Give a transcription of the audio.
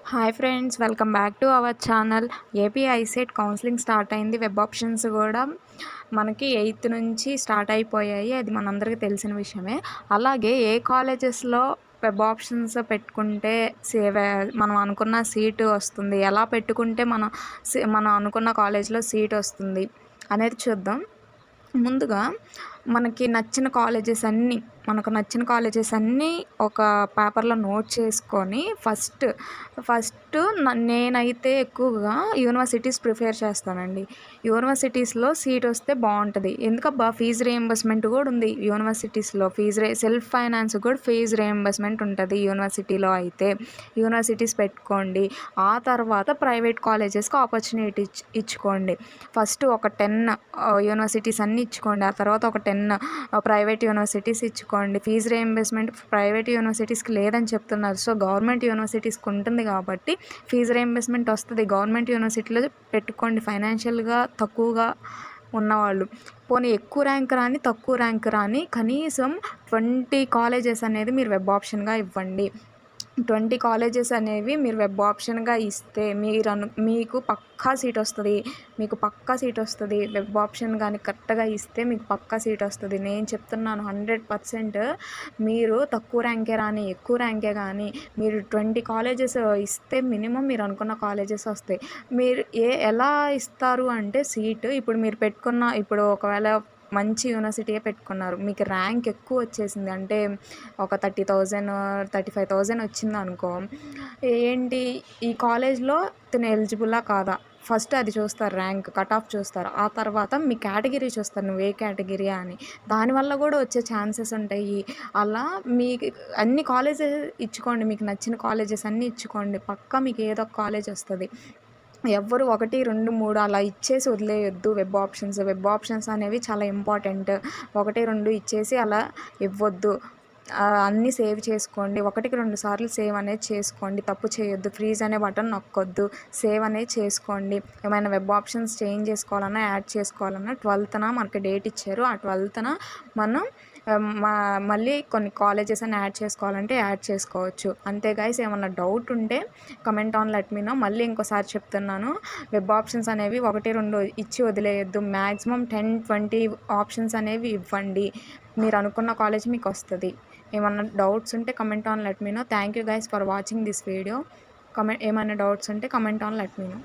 Hi friends, welcome back to our channel. AP ICET counselling start అయింది. Web options కూడా మనకి 8th నుంచి start అయిపోయాయి. అది మనందరికీ తెలిసిన విషయమే. అలాగే ఏ కాలేజెస్లో వెబ్ ఆప్షన్స్ పెట్టుకుంటే మనం అనుకున్న సీటు వస్తుంది, ఎలా పెట్టుకుంటే మనం అనుకున్న కాలేజ్లో సీట్ వస్తుంది అనేది చూద్దాం. ముందుగా మనకు నచ్చిన కాలేజెస్ అన్నీ ఒక పేపర్లో నోట్ చేసుకొని ఫస్ట్ నేనైతే ఎక్కువగా యూనివర్సిటీస్ ప్రిఫర్ చేస్తానండి. యూనివర్సిటీస్లో సీట్ వస్తే బాగుంటుంది. ఎందుకబ్బా, ఫీజు రీయింబర్స్మెంట్ కూడా ఉంది యూనివర్సిటీస్లో. సెల్ఫ్ ఫైనాన్స్ కూడా ఫీజు రీయింబర్స్మెంట్ ఉంటుంది యూనివర్సిటీలో. అయితే యూనివర్సిటీస్ పెట్టుకోండి. ఆ తర్వాత ప్రైవేట్ కాలేజెస్కి ఆపర్చునిటీ ఇచ్చుకోండి. ఫస్ట్ ఒక 10 యూనివర్సిటీస్ అన్నీ ఇచ్చుకోండి. ఆ తర్వాత ఒక 10 ప్రైవేట్ యూనివర్సిటీస్ ఇచ్చుకోండి. ఫీజు రీయింబర్స్మెంట్ ప్రైవేట్ యూనివర్సిటీస్కి లేదని చెప్తున్నారు. సో గవర్నమెంట్ యూనివర్సిటీస్కి ఉంటుంది కాబట్టి ఫీజు రీయింబర్స్మెంట్ వస్తుంది. గవర్నమెంట్ యూనివర్సిటీలో పెట్టుకోండి. ఫైనాన్షియల్గా తక్కువగా ఉన్నవాళ్ళు, పోనీ ఎక్కువ ర్యాంక్ రాని తక్కువ ర్యాంక్ రాని కనీసం 20 కాలేజెస్ అనేది మీరు వెబ్ ఆప్షన్గా ఇవ్వండి. 20 కాలేజెస్ అనేవి మీరు వెబ్ ఆప్షన్గా ఇస్తే మీకు పక్కా సీట్ వస్తుంది. వెబ్ ఆప్షన్ కానీ కరెక్ట్గా ఇస్తే మీకు పక్కా సీట్ వస్తుంది. నేను చెప్తున్నాను 100%. మీరు తక్కువ ర్యాంకే రాని ఎక్కువ ర్యాంకే కానీ మీరు 20 కాలేజెస్ ఇస్తే మినిమం మీరు అనుకున్న కాలేజెస్ వస్తాయి. మీరు ఎలా ఇస్తారు అంటే సీటు ఇప్పుడు ఒకవేళ మంచి యూనివర్సిటీయే పెట్టుకున్నారు, మీకు ర్యాంక్ ఎక్కువ వచ్చేసింది అంటే ఒక 30,000 35,000 వచ్చింది అనుకో, ఏంటి ఈ కాలేజ్లో తిను ఎలిజిబుల్లా కాదా ఫస్ట్ అది చూస్తారు. ర్యాంక్ కట్ ఆఫ్ చూస్తారు. ఆ తర్వాత మీ కేటగిరీ చూస్తారు, నువ్వు ఏ కేటగిరీ అని. దానివల్ల కూడా వచ్చే ఛాన్సెస్ ఉంటాయి. అలా మీకు అన్ని కాలేజెస్ ఇచ్చుకోండి, మీకు నచ్చిన కాలేజెస్ అన్నీ ఇచ్చుకోండి. పక్కా మీకు ఏదో ఒక కాలేజ్ వస్తుంది. ఎవ్వరు 1, 2, 3 అలా ఇచ్చేసి వదిలేయొద్దు. వెబ్ ఆప్షన్స్ అనేవి చాలా ఇంపార్టెంట్. 1, 2 ఇచ్చేసి అలా ఇవ్వద్దు. అన్నీ సేవ్ చేసుకోండి. 1కి 2 సార్లు సేవ్ అనేది చేసుకోండి. తప్పు చేయొద్దు. ఫ్రీజ్ అనే బటన్ నొక్కొద్దు. సేవ్ అనేది చేసుకోండి. ఏమైనా వెబ్ ఆప్షన్స్ చేంజ్ చేసుకోవాలన్నా యాడ్ చేసుకోవాలన్నా 12th మనకి డేట్ ఇచ్చారు. ఆ 12th మనం మళ్ళీ కొన్ని కాలేజెస్ అని యాడ్ చేసుకోవాలంటే యాడ్ చేసుకోవచ్చు. అంతే గైస్. ఏమన్నా డౌట్ ఉంటే comment on let me know. మళ్ళీ ఇంకోసారి చెప్తున్నాను, వెబ్ ఆప్షన్స్ అనేవి 1, 2 ఇచ్చి వదిలేయద్దు. మ్యాక్సిమం 10, 20 ఆప్షన్స్ అనేవి ఇవ్వండి. మీరు అనుకున్న కాలేజ్ మీకు వస్తుంది. ఏమన్నా డౌట్స్ ఉంటే comment on let me know. Thank you guys for watching this video. ఏమైనా డౌట్స్ ఉంటే comment on let me no.